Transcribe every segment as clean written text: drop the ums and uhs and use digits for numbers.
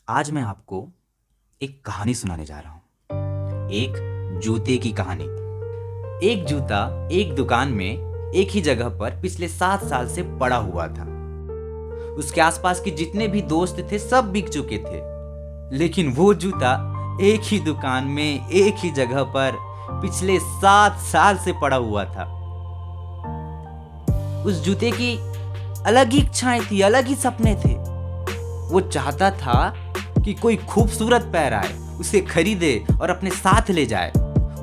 आज मैं आपको एक कहानी सुनाने जा रहा हूँ। एक जूते की कहानी। एक जूता एक दुकान में एक ही जगह पर पिछले 7 साल से पड़ा हुआ था। उसके आसपास के जितने भी दोस्त थे सब बिक चुके थे, लेकिन वो जूता एक ही दुकान में एक ही जगह पर पिछले 7 साल से पड़ा हुआ था। उस जूते की अलग ही इच्छाएं थी, अलग ही सपने थे। वो चाहता था कि कोई खूबसूरत पैर आए, उसे खरीदे और अपने साथ ले जाए,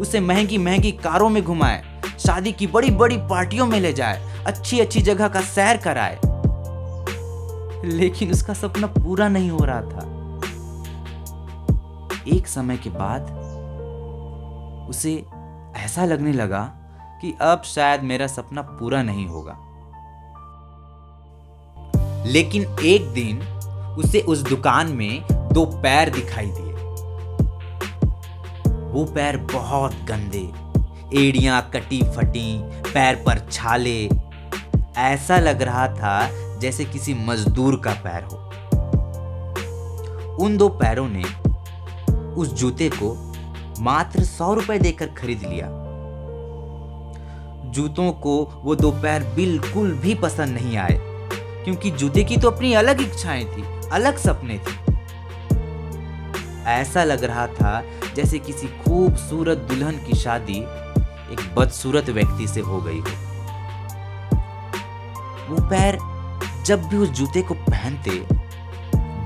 उसे महंगी महंगी कारों में घुमाए, शादी की बड़ी बड़ी पार्टियों में ले जाए, अच्छी अच्छी जगह का सैर कराए। लेकिन उसका सपना पूरा नहीं हो रहा था। एक समय के बाद उसे ऐसा लगने लगा कि अब शायद मेरा सपना पूरा नहीं होगा। लेकिन एक दिन उसे उस दुकान में 2 पैर दिखाई दिए। वो पैर बहुत गंदे, एड़ियां कटी फटी, पैर पर छाले। ऐसा लग रहा था जैसे किसी मजदूर का पैर हो। उन 2 पैरों ने उस जूते को मात्र 100 रुपए देकर खरीद लिया। जूतों को वो 2 पैर बिल्कुल भी पसंद नहीं आए, क्योंकि जूते की तो अपनी अलग इच्छाएं थी, अलग सपने थे। ऐसा लग रहा था जैसे किसी खूबसूरत दुल्हन की शादी एक बदसूरत व्यक्ति से हो गई हो। वो पैर जब भी उस जूते को पहनते,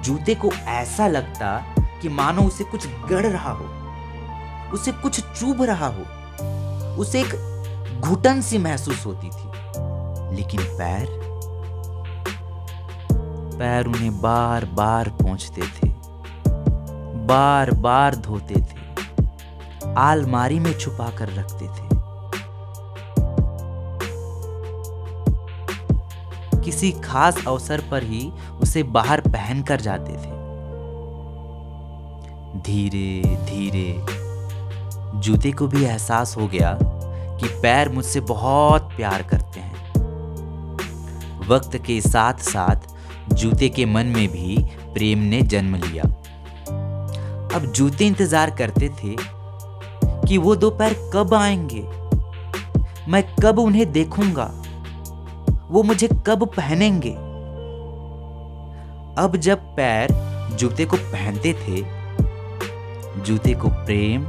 जूते को ऐसा लगता कि मानो उसे कुछ गड़ रहा हो, उसे कुछ चुभ रहा हो, उसे एक घुटन सी महसूस होती थी। लेकिन पैर उन्हें बार बार पोंछते थे, बार बार धोते थे, अलमारी में छुपा कर रखते थे। किसी खास अवसर पर ही उसे बाहर पहन कर जाते थे। धीरे धीरे जूते को भी एहसास हो गया कि पैर मुझसे बहुत प्यार करते हैं। वक्त के साथ साथ जूते के मन में भी प्रेम ने जन्म लिया। अब जूते इंतजार करते थे कि वो 2 पैर कब आएंगे, मैं कब उन्हें देखूंगा, वो मुझे कब पहनेंगे। अब जब पैर जूते को पहनते थे, जूते को प्रेम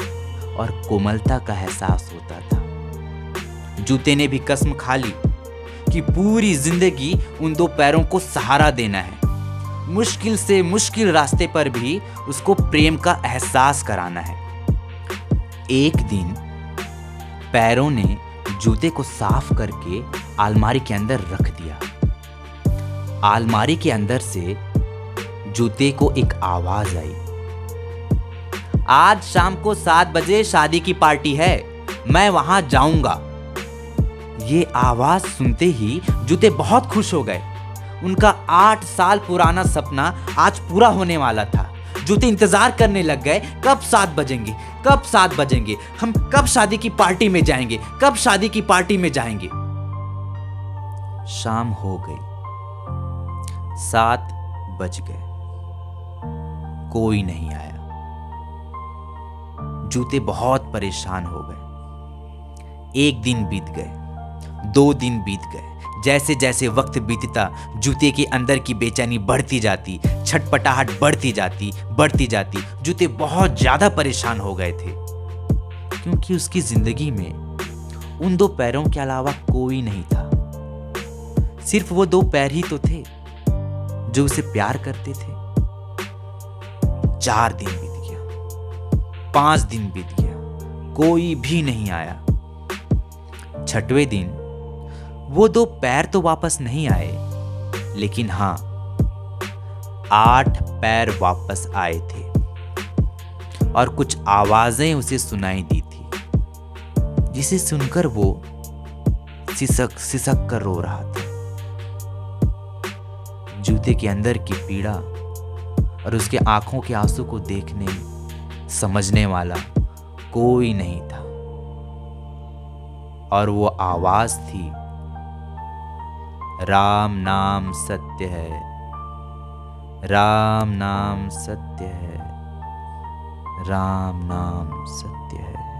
और कोमलता का एहसास होता था। जूते ने भी कसम खा ली कि पूरी जिंदगी उन 2 पैरों को सहारा देना है। मुश्किल से मुश्किल रास्ते पर भी उसको प्रेम का एहसास कराना है। एक दिन पैरों ने जूते को साफ करके अलमारी के अंदर रख दिया। अलमारी के अंदर से जूते को एक आवाज आई, आज शाम को 7 बजे शादी की पार्टी है, मैं वहां जाऊंगा। ये आवाज सुनते ही जूते बहुत खुश हो गए। उनका 8 साल पुराना सपना आज पूरा होने वाला था। जूते इंतजार करने लग गए, कब 7 बजेंगे, कब 7 बजेंगे, हम कब शादी की पार्टी में जाएंगे, कब शादी की पार्टी में जाएंगे। शाम हो गई, 7 बज गए, कोई नहीं आया। जूते बहुत परेशान हो गए। 1 दिन बीत गए, 2 दिन बीत गए। जैसे जैसे वक्त बीतता, जूते के अंदर की बेचैनी बढ़ती जाती, छटपटाहट बढ़ती जाती। जूते बहुत ज्यादा परेशान हो गए थे, क्योंकि उसकी जिंदगी में उन 2 पैरों के अलावा कोई नहीं था। सिर्फ वो 2 पैर ही तो थे जो उसे प्यार करते थे। 4 दिन बीत गया, 5 दिन बीत गया, कोई भी नहीं आया। 6वें दिन वो 2 पैर तो वापस नहीं आए, लेकिन हाँ, 8 पैर वापस आए थे और कुछ आवाजें उसे सुनाई दी थी, जिसे सुनकर वो सिसक सिसक कर रो रहा था। जूते के अंदर की पीड़ा और उसके आंखों के आंसू को देखने, समझने वाला कोई नहीं था। और वो आवाज थी, राम नाम सत्य है, राम नाम सत्य है, राम नाम सत्य है।